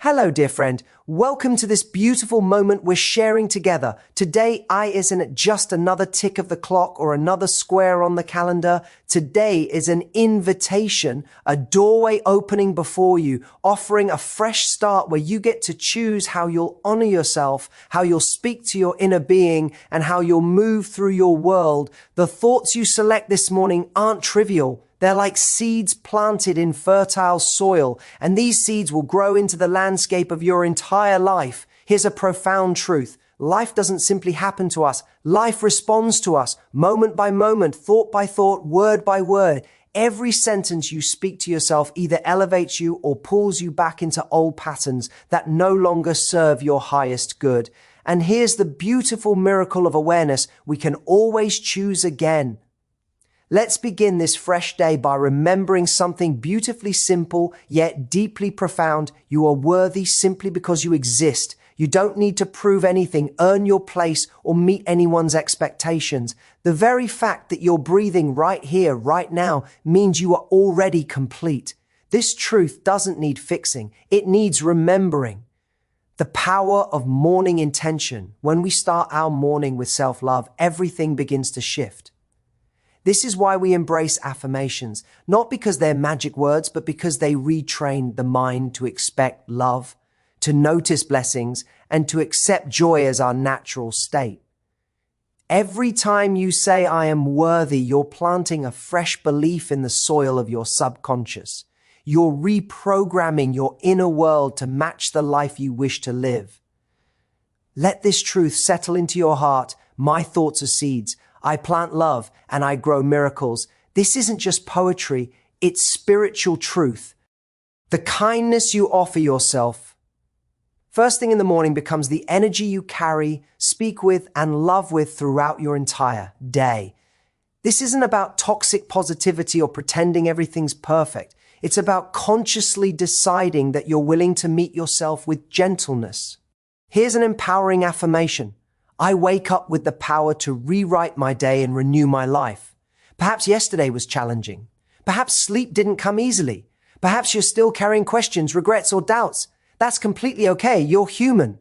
Hello, dear friend. Welcome to this beautiful moment we're sharing together. Today, I isn't just another tick of the clock or another square on the calendar. Today is an invitation, a doorway opening before you, offering a fresh start where you get to choose how you'll honor yourself, how you'll speak to your inner being, and how you'll move through your world. The thoughts you select this morning aren't trivial. They're like seeds planted in fertile soil, and these seeds will grow into the landscape of your entire life. Here's a profound truth. Life doesn't simply happen to us. Life responds to us, moment by moment, thought by thought, word by word. Every sentence you speak to yourself either elevates you or pulls you back into old patterns that no longer serve your highest good. And here's the beautiful miracle of awareness. We can always choose again. Let's begin this fresh day by remembering something beautifully simple yet deeply profound. You are worthy simply because you exist. You don't need to prove anything, earn your place, or meet anyone's expectations. The very fact that you're breathing right here, right now, means you are already complete. This truth doesn't need fixing. It needs remembering. The power of morning intention. When we start our morning with self-love, everything begins to shift. This is why we embrace affirmations, not because they're magic words, but because they retrain the mind to expect love, to notice blessings, and to accept joy as our natural state. Every time you say, I am worthy, you're planting a fresh belief in the soil of your subconscious. You're reprogramming your inner world to match the life you wish to live. Let this truth settle into your heart. My thoughts are seeds. I plant love and I grow miracles. This isn't just poetry, it's spiritual truth. The kindness you offer yourself first thing in the morning becomes the energy you carry, speak with, and love with throughout your entire day. This isn't about toxic positivity or pretending everything's perfect. It's about consciously deciding that you're willing to meet yourself with gentleness. Here's an empowering affirmation. I wake up with the power to rewrite my day and renew my life. Perhaps yesterday was challenging. Perhaps sleep didn't come easily. Perhaps you're still carrying questions, regrets, or doubts. That's completely okay. You're human.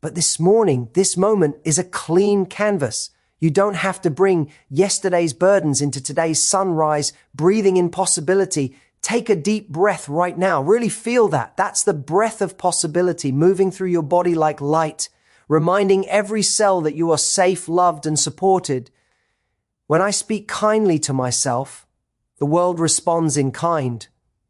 But this morning, this moment is a clean canvas. You don't have to bring yesterday's burdens into today's sunrise, breathing in possibility. Take a deep breath right now. Really feel that. That's the breath of possibility moving through your body like light, reminding every cell that you are safe, loved, and supported. When I speak kindly to myself, the world responds in kind.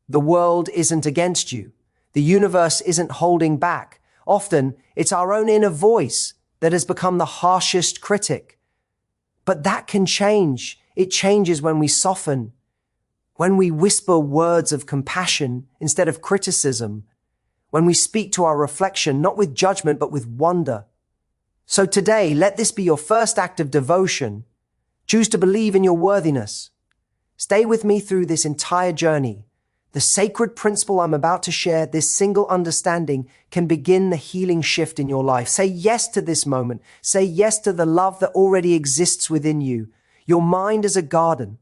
The world isn't against you. The universe isn't holding back. Often, it's our own inner voice that has become the harshest critic. But that can change. It changes when we soften, when we whisper words of compassion instead of criticism, when we speak to our reflection, not with judgment, but with wonder. So today, let this be your first act of devotion. Choose to believe in your worthiness. Stay with me through this entire journey. The sacred principle I'm about to share, this single understanding, can begin the healing shift in your life. Say yes to this moment. Say yes to the love that already exists within you. Your mind is a garden.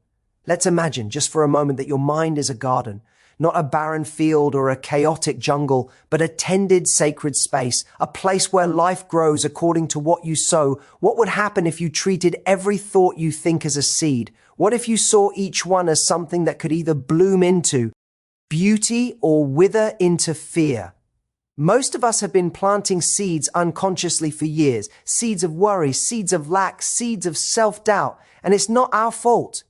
Let's imagine just for a moment that your mind is a garden. Not a barren field or a chaotic jungle, but a tended sacred space, a place where life grows according to what you sow. What would happen if you treated every thought you think as a seed? What if you saw each one as something that could either bloom into beauty or wither into fear? Most of us have been planting seeds unconsciously for years, seeds of worry, seeds of lack, seeds of self-doubt, and it's not our fault.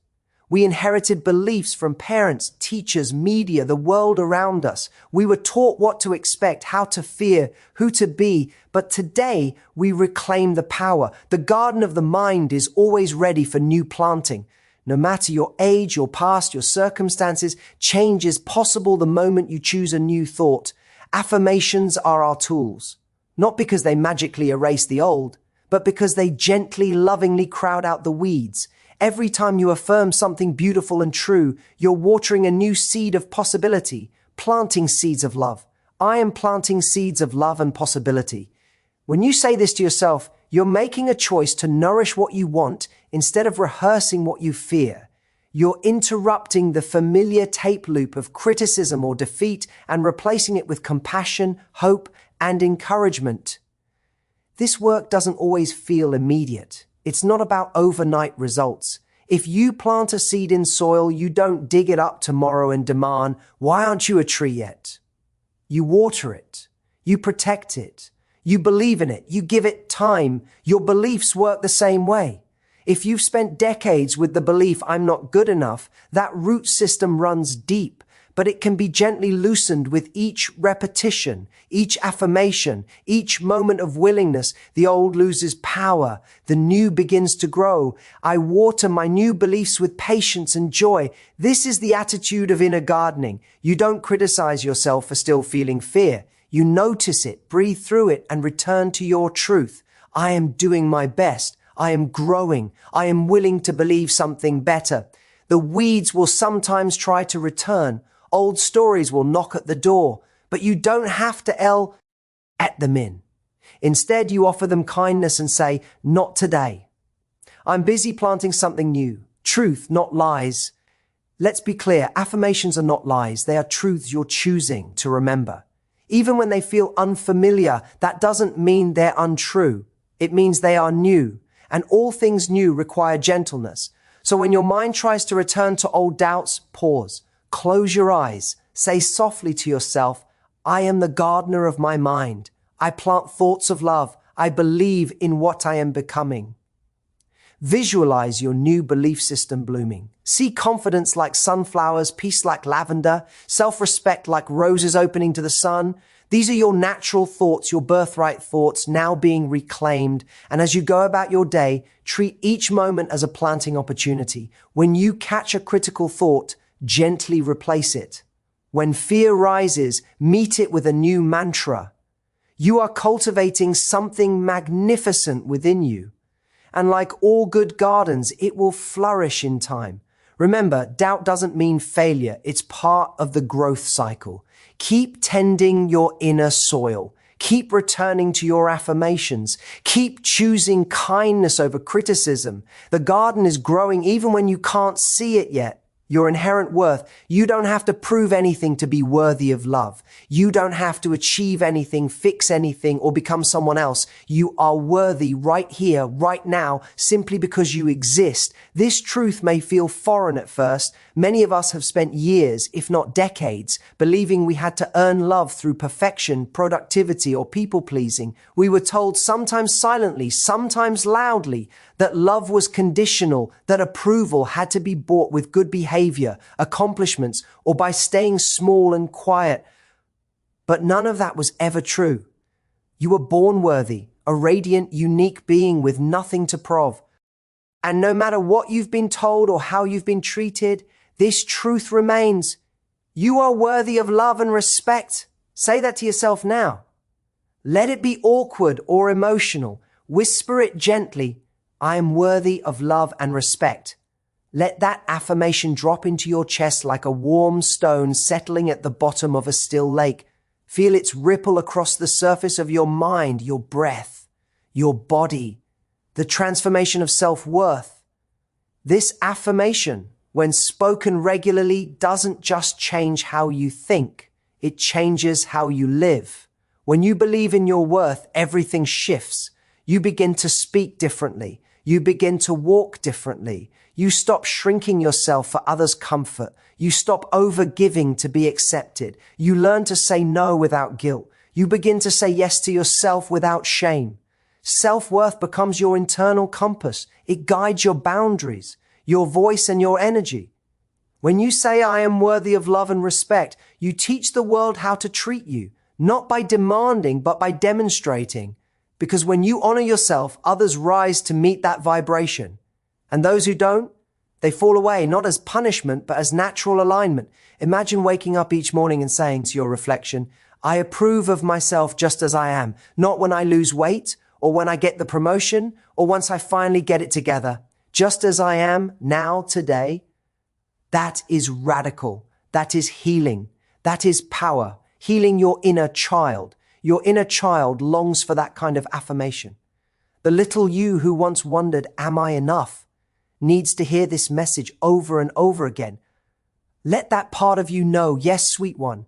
We inherited beliefs from parents, teachers, media, the world around us. We were taught what to expect, how to fear, who to be. But today, we reclaim the power. The garden of the mind is always ready for new planting. No matter your age, your past, your circumstances, change is possible the moment you choose a new thought. Affirmations are our tools, not because they magically erase the old, but because they gently, lovingly crowd out the weeds. Every time you affirm something beautiful and true, you're watering a new seed of possibility, planting seeds of love. I am planting seeds of love and possibility. When you say this to yourself, you're making a choice to nourish what you want instead of rehearsing what you fear. You're interrupting the familiar tape loop of criticism or defeat and replacing it with compassion, hope, and encouragement. This work doesn't always feel immediate. It's not about overnight results. If you plant a seed in soil, you don't dig it up tomorrow and demand, "Why aren't you a tree yet?" You water it. You protect it. You believe in it. You give it time. Your beliefs work the same way. If you've spent decades with the belief, "I'm not good enough," that root system runs deep, but it can be gently loosened with each repetition, each affirmation, each moment of willingness. The old loses power. The new begins to grow. I water my new beliefs with patience and joy. This is the attitude of inner gardening. You don't criticize yourself for still feeling fear. You notice it, breathe through it, and return to your truth. I am doing my best. I am growing. I am willing to believe something better. The weeds will sometimes try to return. Old stories will knock at the door, but you don't have to let them in. Instead, you offer them kindness and say, "Not today. I'm busy planting something new. Truth, not lies." Let's be clear, affirmations are not lies. They are truths you're choosing to remember. Even when they feel unfamiliar, that doesn't mean they're untrue. It means they are new. And all things new require gentleness. So when your mind tries to return to old doubts, pause, close your eyes, say softly to yourself, "I am the gardener of my mind. I plant thoughts of love. I believe in what I am becoming." Visualize your new belief system blooming. See confidence like sunflowers, peace like lavender, self-respect like roses opening to the sun. These are your natural thoughts, your birthright thoughts now being reclaimed. And as you go about your day, treat each moment as a planting opportunity. When you catch a critical thought, gently replace it. When fear rises, meet it with a new mantra. You are cultivating something magnificent within you. And like all good gardens, it will flourish in time. Remember, doubt doesn't mean failure. It's part of the growth cycle. Keep tending your inner soil. Keep returning to your affirmations. Keep choosing kindness over criticism. The garden is growing even when you can't see it yet. Your inherent worth. You don't have to prove anything to be worthy of love. You don't have to achieve anything, fix anything, or become someone else. You are worthy right here, right now, simply because you exist. This truth may feel foreign at first. Many of us have spent years, if not decades, believing we had to earn love through perfection, productivity, or people-pleasing. We were told, sometimes silently, sometimes loudly, that love was conditional, that approval had to be bought with good behavior, accomplishments, or by staying small and quiet. But none of that was ever true. You were born worthy, a radiant, unique being with nothing to prove. And no matter what you've been told or how you've been treated, this truth remains. You are worthy of love and respect. Say that to yourself now. Let it be awkward or emotional. Whisper it gently. I am worthy of love and respect. Let that affirmation drop into your chest like a warm stone settling at the bottom of a still lake. Feel its ripple across the surface of your mind, your breath, your body, the transformation of self-worth. This affirmation, when spoken regularly, doesn't just change how you think. It changes how you live. When you believe in your worth, everything shifts. You begin to speak differently. You begin to walk differently. You stop shrinking yourself for others' comfort. You stop over-giving to be accepted. You learn to say no without guilt. You begin to say yes to yourself without shame. Self-worth becomes your internal compass. It guides your boundaries, your voice, and your energy. When you say, I am worthy of love and respect, you teach the world how to treat you, not by demanding, but by demonstrating. Because when you honor yourself, others rise to meet that vibration. And those who don't, they fall away, not as punishment, but as natural alignment. Imagine waking up each morning and saying to your reflection, I approve of myself just as I am, not when I lose weight, or when I get the promotion, or once I finally get it together. Just as I am now, today. That is radical. That is healing. That is power. Healing your inner child. Your inner child longs for that kind of affirmation. The little you who once wondered, am I enough? needs to hear this message over and over again. Let that part of you know, yes, sweet one,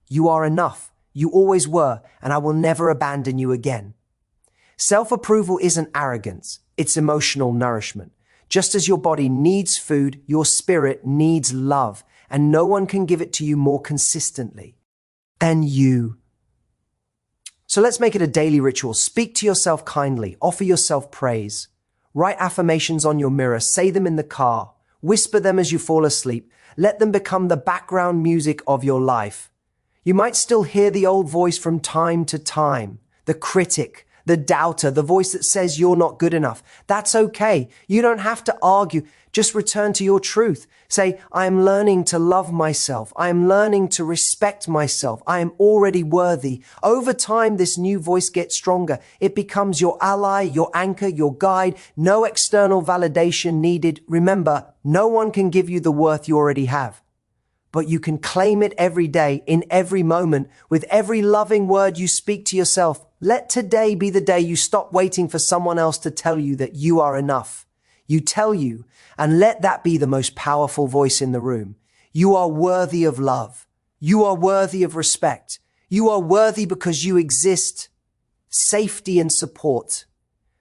you are enough. You always were, and I will never abandon you again. Self-approval isn't arrogance. It's emotional nourishment. Just as your body needs food, your spirit needs love, and no one can give it to you more consistently than you. So let's make it a daily ritual. Speak to yourself kindly. Offer yourself praise. Write affirmations on your mirror. Say them in the car. Whisper them as you fall asleep. Let them become the background music of your life. You might still hear the old voice from time to time, the critic, the doubter, the voice that says you're not good enough. That's okay. You don't have to argue. Just return to your truth. Say, I am learning to love myself. I am learning to respect myself. I am already worthy. Over time, this new voice gets stronger. It becomes your ally, your anchor, your guide. No external validation needed. Remember, no one can give you the worth you already have. But you can claim it every day, in every moment, with every loving word you speak to yourself. Let today be the day you stop waiting for someone else to tell you that you are enough. You tell you, and let that be the most powerful voice in the room. You are worthy of love. You are worthy of respect. You are worthy because you exist. Safety and support.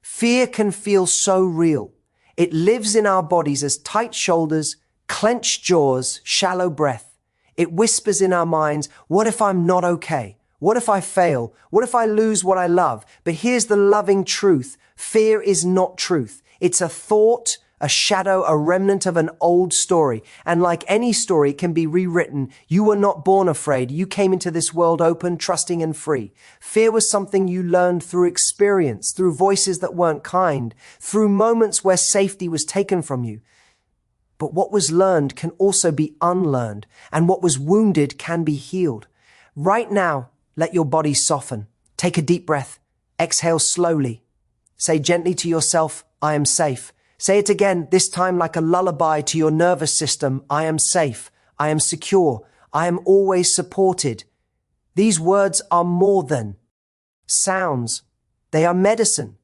Fear can feel so real. It lives in our bodies as tight shoulders, clenched jaws, shallow breath. It whispers in our minds, what if I'm not okay? What if I fail? What if I lose what I love? But here's the loving truth. Fear is not truth. It's a thought, a shadow, a remnant of an old story. And like any story, it can be rewritten. You were not born afraid. You came into this world open, trusting, and free. Fear was something you learned through experience, through voices that weren't kind, through moments where safety was taken from you. But what was learned can also be unlearned, and what was wounded can be healed. Right now, let your body soften. Take a deep breath. Exhale slowly. Say gently to yourself, I am safe. Say it again, this time like a lullaby to your nervous system. I am safe. I am secure. I am always supported. These words are more than sounds. They are medicine.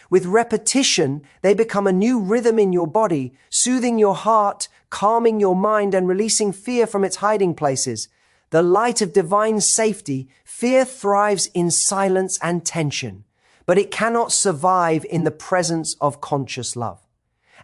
With repetition, they become a new rhythm in your body, soothing your heart, calming your mind, and releasing fear from its hiding places. The light of divine safety, fear thrives in silence and tension, but it cannot survive in the presence of conscious love.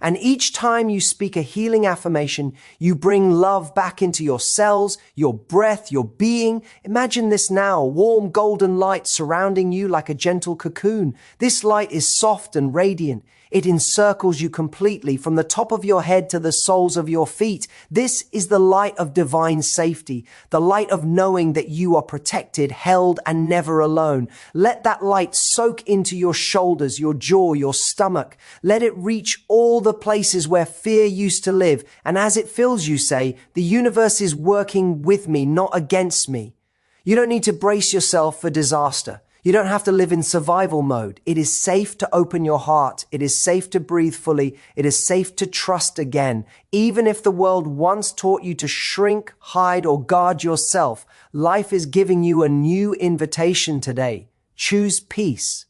And each time you speak a healing affirmation, you bring love back into your cells, your breath, your being. Imagine this now, a warm golden light surrounding you like a gentle cocoon. This light is soft and radiant. It encircles you completely from the top of your head to the soles of your feet. This is the light of divine safety, the light of knowing that you are protected, held, and never alone. Let that light soak into your shoulders, your jaw, your stomach. Let it reach all the places where fear used to live. And as it fills you, say, the universe is working with me, not against me. You don't need to brace yourself for disaster. You don't have to live in survival mode. It is safe to open your heart. It is safe to breathe fully. It is safe to trust again. Even if the world once taught you to shrink, hide, or guard yourself, life is giving you a new invitation today. Choose peace.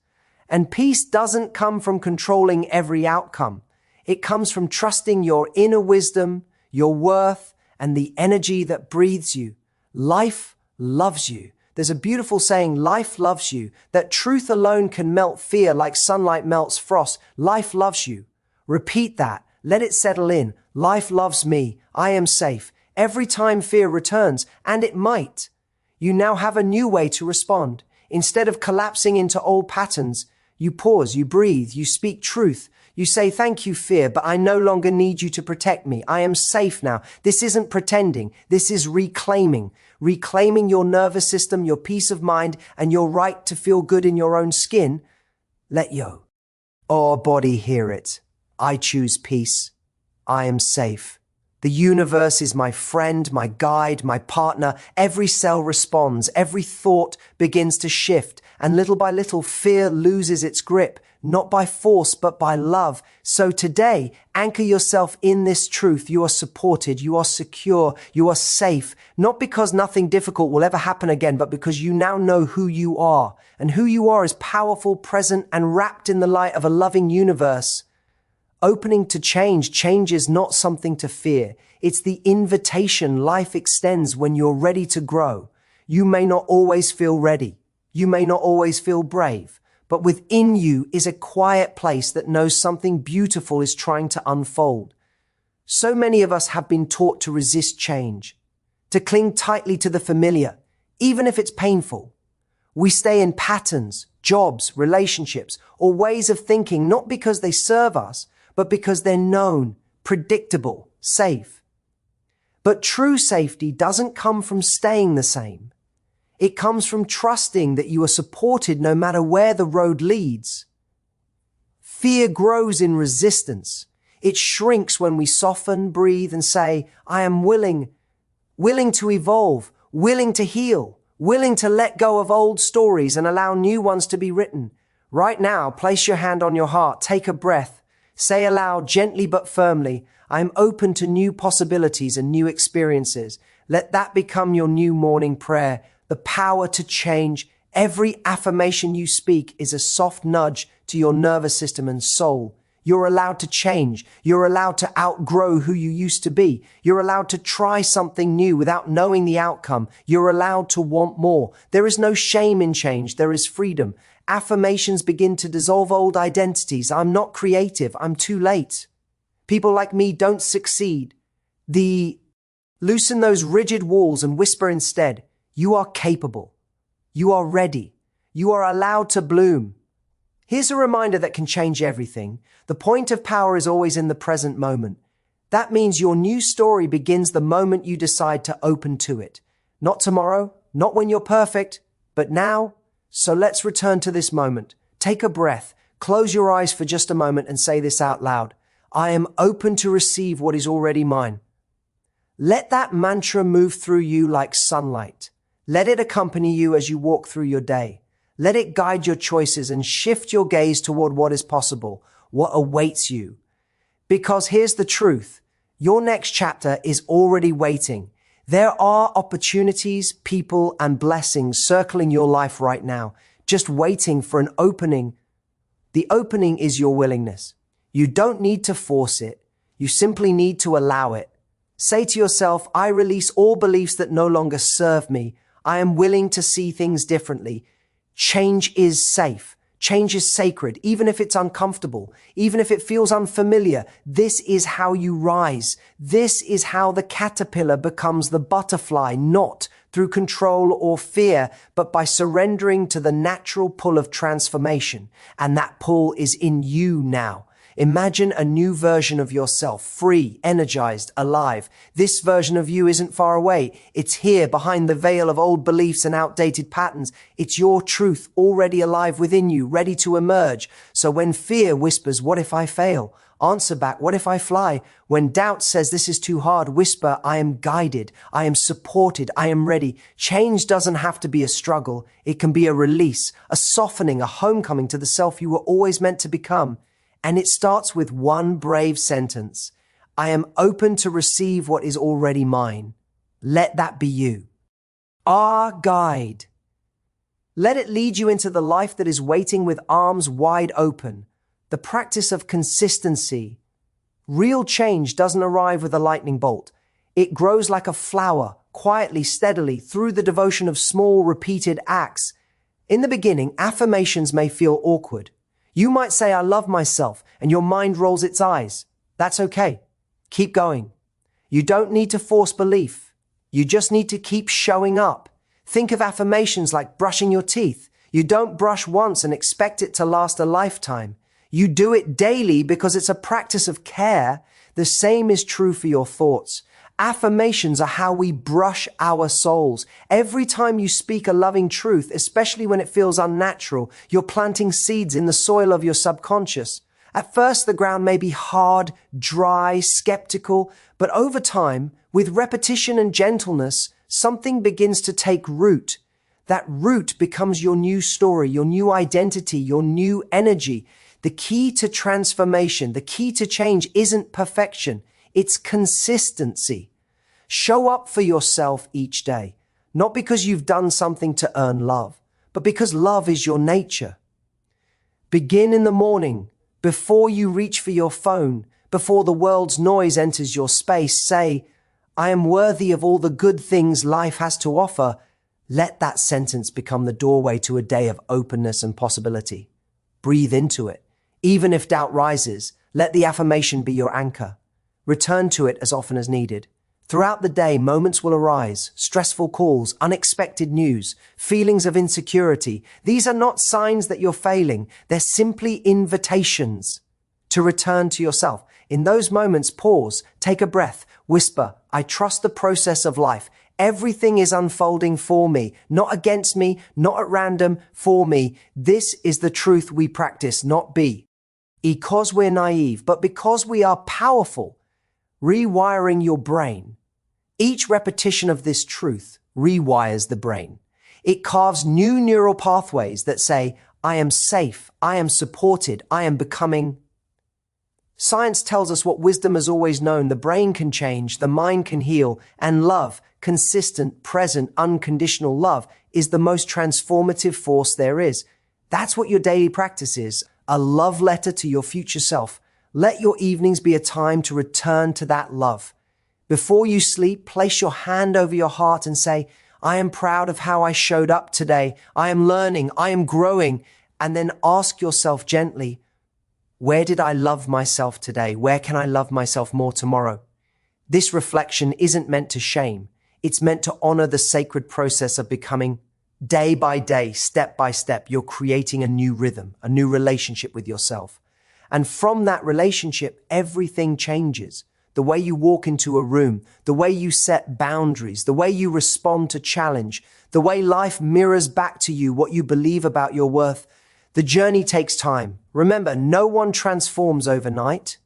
And peace doesn't come from controlling every outcome. It comes from trusting your inner wisdom, your worth, and the energy that breathes you. Life loves you. There's a beautiful saying, life loves you, that truth alone can melt fear like sunlight melts frost. Life loves you. Repeat that. Let it settle in. Life loves me. I am safe. Every time fear returns, and it might, you now have a new way to respond. Instead of collapsing into old patterns, you pause, you breathe, you speak truth. You say, thank you, fear, but I no longer need you to protect me. I am safe now. This isn't pretending. This is reclaiming. Reclaiming your nervous system, your peace of mind, and your right to feel good in your own skin. Let yo. Oh, body, hear it. I choose peace. I am safe. The universe is my friend, my guide, my partner. Every cell responds. Every thought begins to shift. And little by little, fear loses its grip. Not by force, but by love. So today, anchor yourself in this truth. You are supported, you are secure, you are safe. Not because nothing difficult will ever happen again, but because you now know who you are. And who you are is powerful, present, and wrapped in the light of a loving universe. Opening to change. Change is not something to fear. It's the invitation life extends when you're ready to grow. You may not always feel ready. You may not always feel brave, but within you is a quiet place that knows something beautiful is trying to unfold. So many of us have been taught to resist change, to cling tightly to the familiar, even if it's painful. We stay in patterns, jobs, relationships, or ways of thinking, not because they serve us, but because they're known, predictable, safe. But true safety doesn't come from staying the same. It comes from trusting that you are supported no matter where the road leads. Fear grows in resistance. It shrinks when we soften, breathe, and say, I am willing to evolve, willing to heal, willing to let go of old stories and allow new ones to be written. Right now, place your hand on your heart, take a breath, say aloud, gently but firmly, I am open to new possibilities and new experiences. Let that become your new morning prayer. The power to change. Every affirmation you speak is a soft nudge to your nervous system and soul. You're allowed to change. You're allowed to outgrow who you used to be. You're allowed to try something new without knowing the outcome. You're allowed to want more. There is no shame in change. There is freedom. Affirmations begin to dissolve old identities. I'm not creative. I'm too late. People like me don't succeed. Loosen those rigid walls and whisper instead, you are capable. You are ready. You are allowed to bloom. Here's a reminder that can change everything. The point of power is always in the present moment. That means your new story begins the moment you decide to open to it. Not tomorrow, not when you're perfect, but now. So let's return to this moment. Take a breath, close your eyes for just a moment and say this out loud. I am open to receive what is already mine. Let that mantra move through you like sunlight. Let it accompany you as you walk through your day. Let it guide your choices and shift your gaze toward what is possible, what awaits you. Because here's the truth. Your next chapter is already waiting. There are opportunities, people, and blessings circling your life right now, just waiting for an opening. The opening is your willingness. You don't need to force it. You simply need to allow it. Say to yourself, I release all beliefs that no longer serve me. I am willing to see things differently. Change is safe. Change is sacred, even if it's uncomfortable, even if it feels unfamiliar. This is how you rise. This is how the caterpillar becomes the butterfly, not through control or fear, but by surrendering to the natural pull of transformation. And that pull is in you now. Imagine a new version of yourself, free, energized, alive. This version of you isn't far away. It's here behind the veil of old beliefs and outdated patterns. It's your truth already alive within you, ready to emerge. So when fear whispers, what if I fail? Answer back, what if I fly? When doubt says this is too hard, whisper, I am guided, I am supported, I am ready. Change doesn't have to be a struggle. It can be a release, a softening, a homecoming to the self you were always meant to become. And it starts with one brave sentence. I am open to receive what is already mine. Let that be you. Our guide. Let it lead you into the life that is waiting with arms wide open. The practice of consistency. Real change doesn't arrive with a lightning bolt. It grows like a flower, quietly, steadily, through the devotion of small, repeated acts. In the beginning, affirmations may feel awkward. You might say, I love myself, and your mind rolls its eyes. That's okay. Keep going. You don't need to force belief. You just need to keep showing up. Think of affirmations like brushing your teeth. You don't brush once and expect it to last a lifetime. You do it daily because it's a practice of care. The same is true for your thoughts. Affirmations are how we brush our souls. Every time you speak a loving truth, especially when it feels unnatural, you're planting seeds in the soil of your subconscious. At first, the ground may be hard, dry, skeptical, but over time, with repetition and gentleness, something begins to take root. That root becomes your new story, your new identity, your new energy. The key to transformation, the key to change isn't perfection. It's consistency. Show up for yourself each day, not because you've done something to earn love, but because love is your nature. Begin in the morning. Before you reach for your phone, before the world's noise enters your space, say, I am worthy of all the good things life has to offer. Let that sentence become the doorway to a day of openness and possibility. Breathe into it. Even if doubt rises, let the affirmation be your anchor. Return to it as often as needed. Throughout the day, moments will arise, stressful calls, unexpected news, feelings of insecurity. These are not signs that you're failing. They're simply invitations to return to yourself. In those moments, pause, take a breath, whisper, I trust the process of life. Everything is unfolding for me, not against me, not at random, for me. This is the truth we practice, not be. Because we're naive, but because we are powerful. Rewiring your brain. Each repetition of this truth rewires the brain. It carves new neural pathways that say, I am safe, I am supported, I am becoming. Science tells us what wisdom has always known. The brain can change, the mind can heal, and love, consistent, present, unconditional love, is the most transformative force there is. That's what your daily practice is, a love letter to your future self. Let your evenings be a time to return to that love. Before you sleep, place your hand over your heart and say, I am proud of how I showed up today. I am learning, I am growing. And then ask yourself gently, where did I love myself today? Where can I love myself more tomorrow? This reflection isn't meant to shame. It's meant to honor the sacred process of becoming. Day by day, step by step, you're creating a new rhythm, a new relationship with yourself. And from that relationship, everything changes. The way you walk into a room, the way you set boundaries, the way you respond to challenge, the way life mirrors back to you what you believe about your worth. The journey takes time. Remember, no one transforms overnight.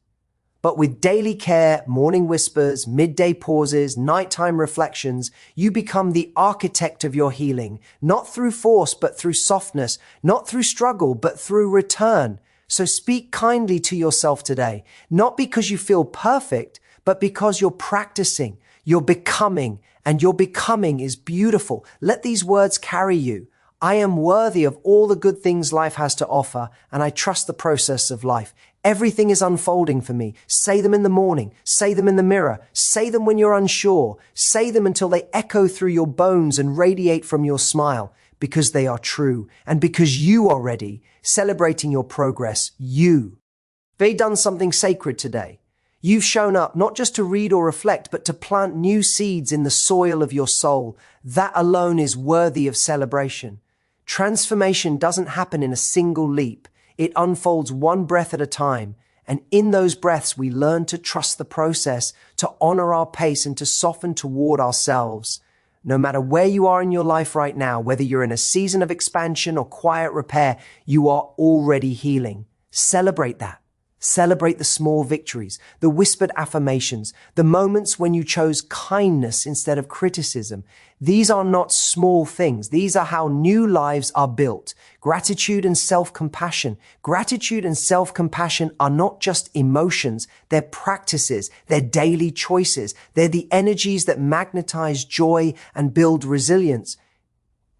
But with daily care, morning whispers, midday pauses, nighttime reflections, you become the architect of your healing, not through force, but through softness, not through struggle, but through return. So speak kindly to yourself today, not because you feel perfect, but because you're practicing, you're becoming, and your becoming is beautiful. Let these words carry you. I am worthy of all the good things life has to offer, and I trust the process of life. Everything is unfolding for me. Say them in the morning. Say them in the mirror. Say them when you're unsure. Say them until they echo through your bones and radiate from your smile, because they are true, and because you are ready, celebrating your progress. They've done something sacred today. You've shown up not just to read or reflect, but to plant new seeds in the soil of your soul. That alone is worthy of celebration. Transformation doesn't happen in a single leap. It unfolds one breath at a time. And in those breaths, we learn to trust the process, to honor our pace, and to soften toward ourselves. No matter where you are in your life right now, whether you're in a season of expansion or quiet repair, you are already healing. Celebrate that. Celebrate the small victories, the whispered affirmations, the moments when you chose kindness instead of criticism. These are not small things. These are how new lives are built. Gratitude and self-compassion. Gratitude and self-compassion are not just emotions. They're practices. They're daily choices. They're the energies that magnetize joy and build resilience.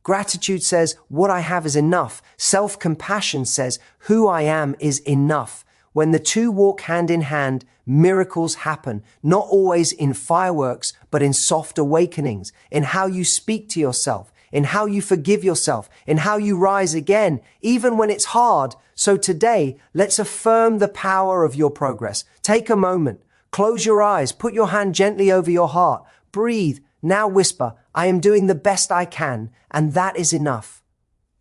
Gratitude says, what I have is enough. Self-compassion says, who I am is enough. When the two walk hand in hand, miracles happen, not always in fireworks, but in soft awakenings, in how you speak to yourself, in how you forgive yourself, in how you rise again, even when it's hard. So today, let's affirm the power of your progress. Take a moment, close your eyes, put your hand gently over your heart, breathe, now whisper, I am doing the best I can, and that is enough.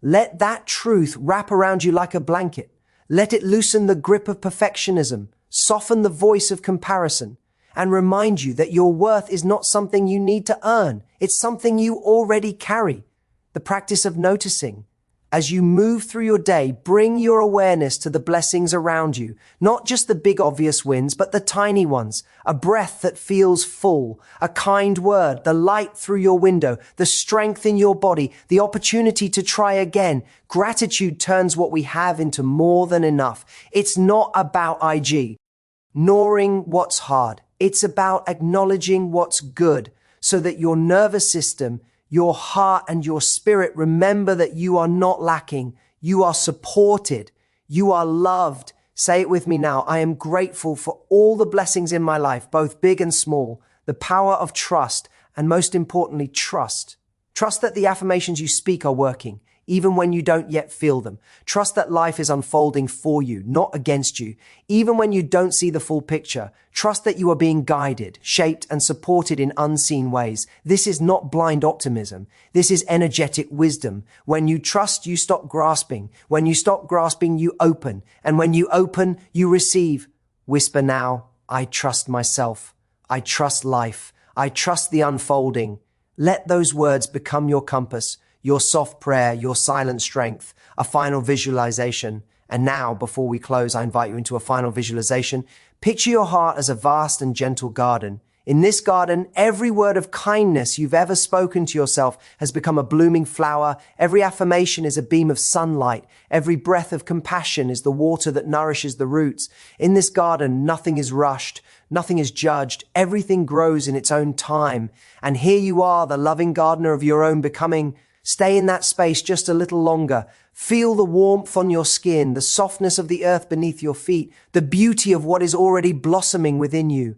Let that truth wrap around you like a blanket. Let it loosen the grip of perfectionism, soften the voice of comparison, and remind you that your worth is not something you need to earn. It's something you already carry. The practice of noticing. As you move through your day, bring your awareness to the blessings around you, not just the big obvious wins, but the tiny ones. A breath that feels full, a kind word, the light through your window, the strength in your body, the opportunity to try again. Gratitude turns what we have into more than enough. It's not about ignoring what's hard. It's about acknowledging what's good so that your nervous system, your heart and your spirit remember that you are not lacking. You are supported. You are loved. Say it with me now. I am grateful for all the blessings in my life, both big and small, the power of trust, and most importantly, trust. Trust that the affirmations you speak are working, even when you don't yet feel them. Trust that life is unfolding for you, not against you. Even when you don't see the full picture, trust that you are being guided, shaped, and supported in unseen ways. This is not blind optimism. This is energetic wisdom. When you trust, you stop grasping. When you stop grasping, you open. And when you open, you receive. Whisper now, I trust myself. I trust life. I trust the unfolding. Let those words become your compass, your soft prayer, your silent strength, a final visualization. And now, before we close, I invite you into a final visualization. Picture your heart as a vast and gentle garden. In this garden, every word of kindness you've ever spoken to yourself has become a blooming flower. Every affirmation is a beam of sunlight. Every breath of compassion is the water that nourishes the roots. In this garden, nothing is rushed. Nothing is judged. Everything grows in its own time. And here you are, the loving gardener of your own becoming. Stay in that space just a little longer. Feel the warmth on your skin, the softness of the earth beneath your feet, the beauty of what is already blossoming within you.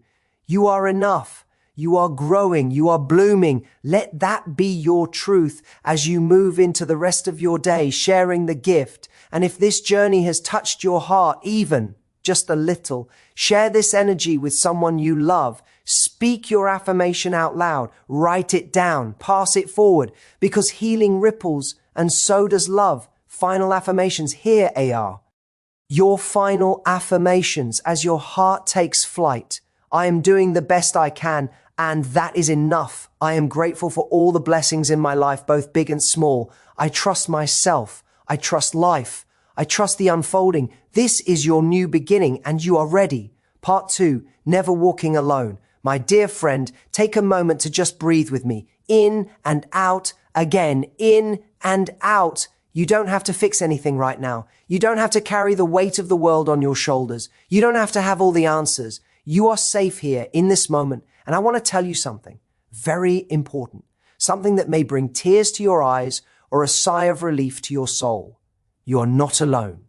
You are enough. You are growing. You are blooming. Let that be your truth as you move into the rest of your day, sharing the gift. And if this journey has touched your heart, even just a little, share this energy with someone you love. Speak your affirmation out loud. Write it down. Pass it forward, because healing ripples and so does love. Final affirmations. Here, AR. Your final affirmations as your heart takes flight. I am doing the best I can, and that is enough. I am grateful for all the blessings in my life, both big and small. I trust myself. I trust life. I trust the unfolding. This is your new beginning, and you are ready. Part 2, never walking alone. My dear friend, take a moment to just breathe with me. In and out, again, in and out. You don't have to fix anything right now. You don't have to carry the weight of the world on your shoulders. You don't have to have all the answers. You are safe here in this moment. And I want to tell you something very important, something that may bring tears to your eyes or a sigh of relief to your soul. You are not alone.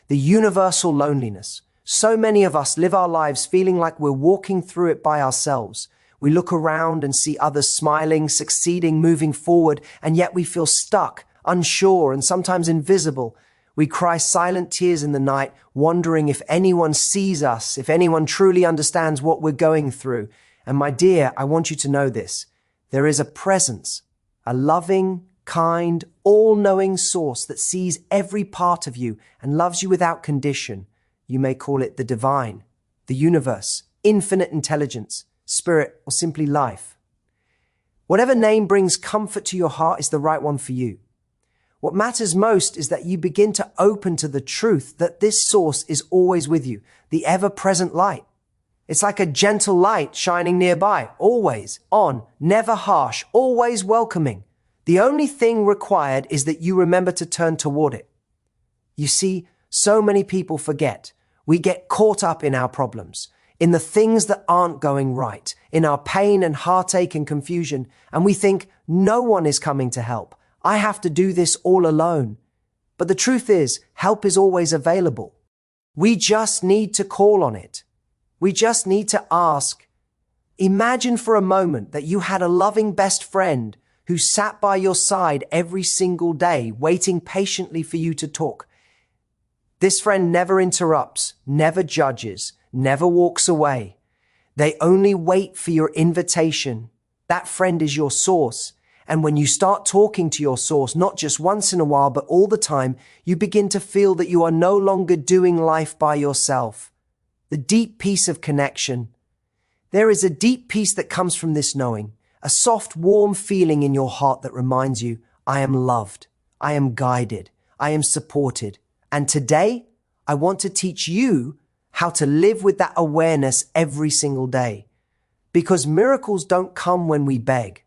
The universal loneliness. So many of us live our lives feeling like we're walking through it by ourselves. We look around and see others smiling, succeeding, moving forward, and yet we feel stuck, unsure, and sometimes invisible. We cry silent tears in the night, wondering if anyone sees us, if anyone truly understands what we're going through. And my dear, I want you to know this. There is a presence, a loving, kind, all-knowing source that sees every part of you and loves you without condition. You may call it the divine, the universe, infinite intelligence, spirit, or simply life. Whatever name brings comfort to your heart is the right one for you. What matters most is that you begin to open to the truth that this source is always with you, the ever-present light. It's like a gentle light shining nearby, always on, never harsh, always welcoming. The only thing required is that you remember to turn toward it. You see, so many people forget. We get caught up in our problems, in the things that aren't going right, in our pain and heartache and confusion, and we think no one is coming to help. I have to do this all alone. But the truth is, help is always available. We just need to call on it. We just need to ask. Imagine for a moment that you had a loving best friend who sat by your side every single day, waiting patiently for you to talk. This friend never interrupts, never judges, never walks away. They only wait for your invitation. That friend is your source. And when you start talking to your source, not just once in a while, but all the time, you begin to feel that you are no longer doing life by yourself. The deep peace of connection. There is a deep peace that comes from this knowing, a soft, warm feeling in your heart that reminds you, I am loved, I am guided, I am supported. And today, I want to teach you how to live with that awareness every single day. Because miracles don't come when we beg.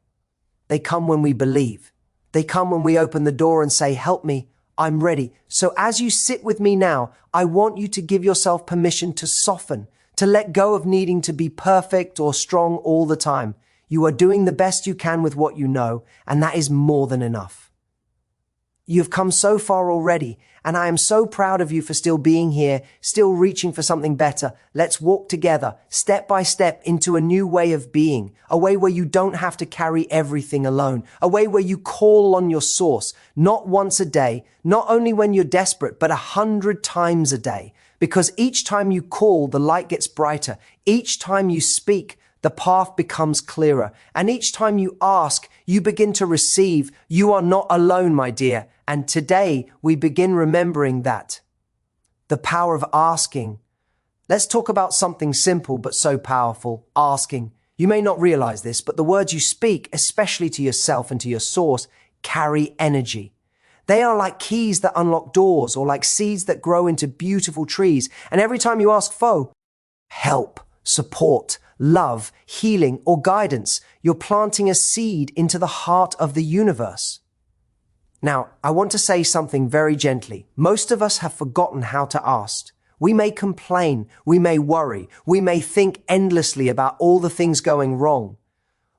They come when we believe. They come when we open the door and say, help me, I'm ready. So as you sit with me now, I want you to give yourself permission to soften, to let go of needing to be perfect or strong all the time. You are doing the best you can with what you know, and that is more than enough. You've come so far already, and I am so proud of you for still being here, still reaching for something better. Let's walk together, step by step, into a new way of being, a way where you don't have to carry everything alone, a way where you call on your source, not once a day, not only when you're desperate, but 100 times a day. Because each time you call, the light gets brighter. Each time you speak, the path becomes clearer. And each time you ask, you begin to receive. You are not alone, my dear. And today we begin remembering that. The power of asking. Let's talk about something simple but so powerful. Asking. You may not realize this, but the words you speak, especially to yourself and to your source, carry energy. They are like keys that unlock doors, or like seeds that grow into beautiful trees. And every time you ask for help, support, love, healing, or guidance, you're planting a seed into the heart of the universe. Now, I want to say something very gently. Most of us have forgotten how to ask. We may complain, we may worry, we may think endlessly about all the things going wrong.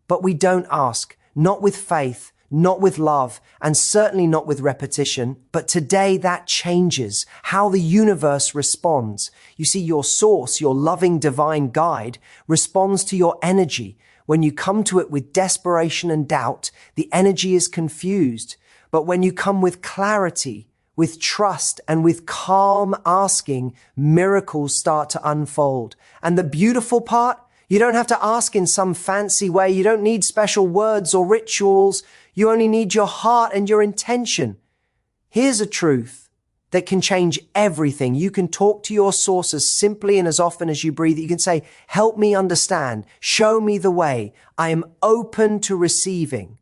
But we don't ask, not with faith, not with love, and certainly not with repetition. But today that changes how the universe responds. You see, your source, your loving divine guide, responds to your energy. When you come to it with desperation and doubt, the energy is confused. But when you come with clarity, with trust, and with calm asking, miracles start to unfold. And the beautiful part, you don't have to ask in some fancy way. You don't need special words or rituals. You only need your heart and your intention. Here's a truth that can change everything. You can talk to your source as simply and as often as you breathe. You can say, help me understand. Show me the way. I am open to receiving.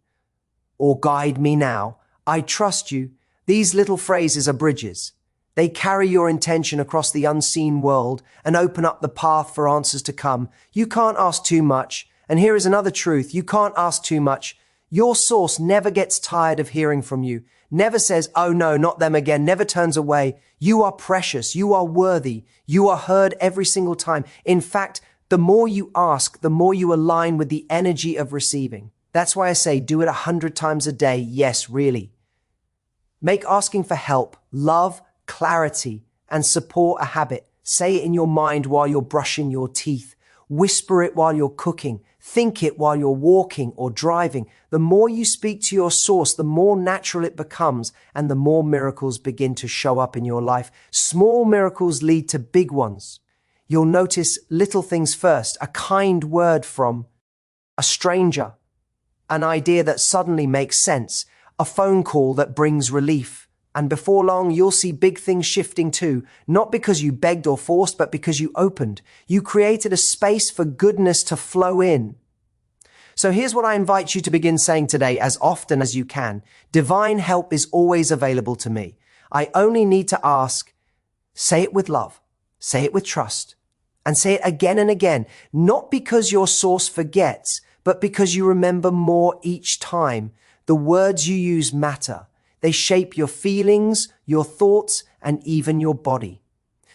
Or guide me now. I trust you. These little phrases are bridges. They carry your intention across the unseen world and open up the path for answers to come. You can't ask too much. And here is another truth. You can't ask too much. Your source never gets tired of hearing from you, never says, oh no, not them again, never turns away. You are precious. You are worthy. You are heard every single time. In fact, the more you ask, the more you align with the energy of receiving. That's why I say do it 100 times a day. Yes, really. Make asking for help, love, clarity, and support a habit. Say it in your mind while you're brushing your teeth. Whisper it while you're cooking. Think it while you're walking or driving. The more you speak to your source, the more natural it becomes, and the more miracles begin to show up in your life. Small miracles lead to big ones. You'll notice little things first, a kind word from a stranger, an idea that suddenly makes sense, a phone call that brings relief. And before long, you'll see big things shifting too, not because you begged or forced, but because you opened. You created a space for goodness to flow in. So here's what I invite you to begin saying today as often as you can. Divine help is always available to me. I only need to ask. Say it with love. Say it with trust. And say it again and again, not because your source forgets, but because you remember more each time. The words you use matter. They shape your feelings, your thoughts, and even your body.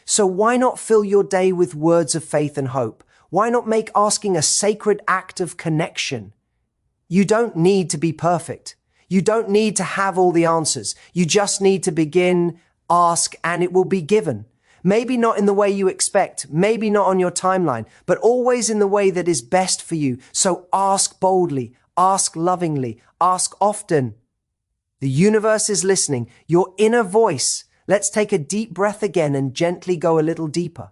So why not fill your day with words of faith and hope? Why not make asking a sacred act of connection? You don't need to be perfect. You don't need to have all the answers. You just need to begin, ask, and it will be given. Maybe not in the way you expect, maybe not on your timeline, but always in the way that is best for you. So ask boldly, ask lovingly, ask often. The universe is listening. Your inner voice. Let's take a deep breath again and gently go a little deeper.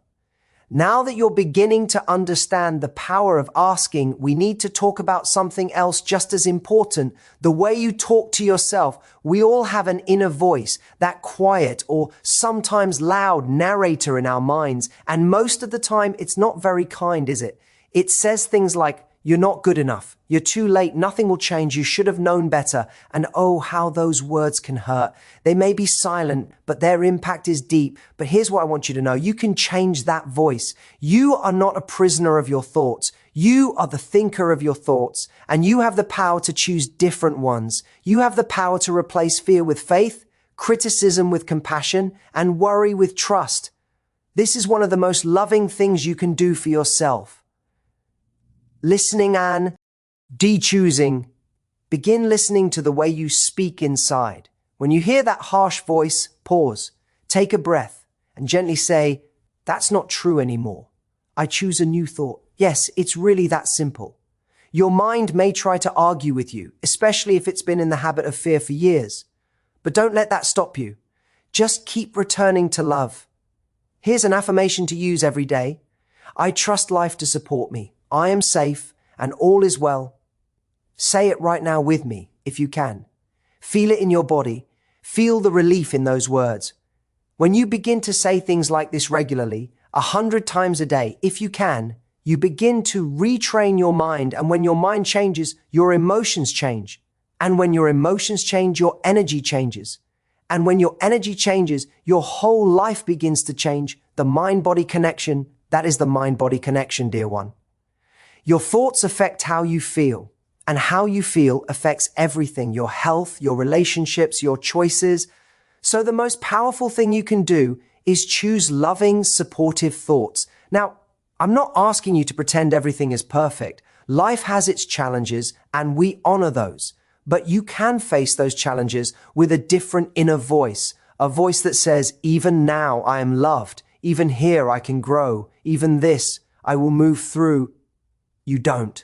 Now that you're beginning to understand the power of asking, we need to talk about something else just as important. The way you talk to yourself. We all have an inner voice, that quiet or sometimes loud narrator in our minds. And most of the time, it's not very kind, is it? It says things like, you're not good enough. You're too late. Nothing will change. You should have known better. And oh, how those words can hurt. They may be silent, but their impact is deep. But here's what I want you to know. You can change that voice. You are not a prisoner of your thoughts. You are the thinker of your thoughts, and you have the power to choose different ones. You have the power to replace fear with faith, criticism with compassion, and worry with trust. This is one of the most loving things you can do for yourself. Listening and de-choosing. Begin listening to the way you speak inside. When you hear that harsh voice, pause, take a breath, and gently say, "That's not true anymore. I choose a new thought." Yes, it's really that simple. Your mind may try to argue with you, especially if it's been in the habit of fear for years. But don't let that stop you. Just keep returning to love. Here's an affirmation to use every day. I trust life to support me. I am safe and all is well. Say it right now with me, if you can. Feel it in your body. Feel the relief in those words. When you begin to say things like this regularly, 100 times a day, if you can, you begin to retrain your mind. And when your mind changes, your emotions change. And when your emotions change, your energy changes. And when your energy changes, your whole life begins to change. The mind-body connection, that is the mind-body connection, dear one. Your thoughts affect how you feel, and how you feel affects everything, your health, your relationships, your choices. So the most powerful thing you can do is choose loving, supportive thoughts. Now, I'm not asking you to pretend everything is perfect. Life has its challenges, and we honor those. But you can face those challenges with a different inner voice, a voice that says, even now I am loved, even here I can grow, even this I will move through. You don't.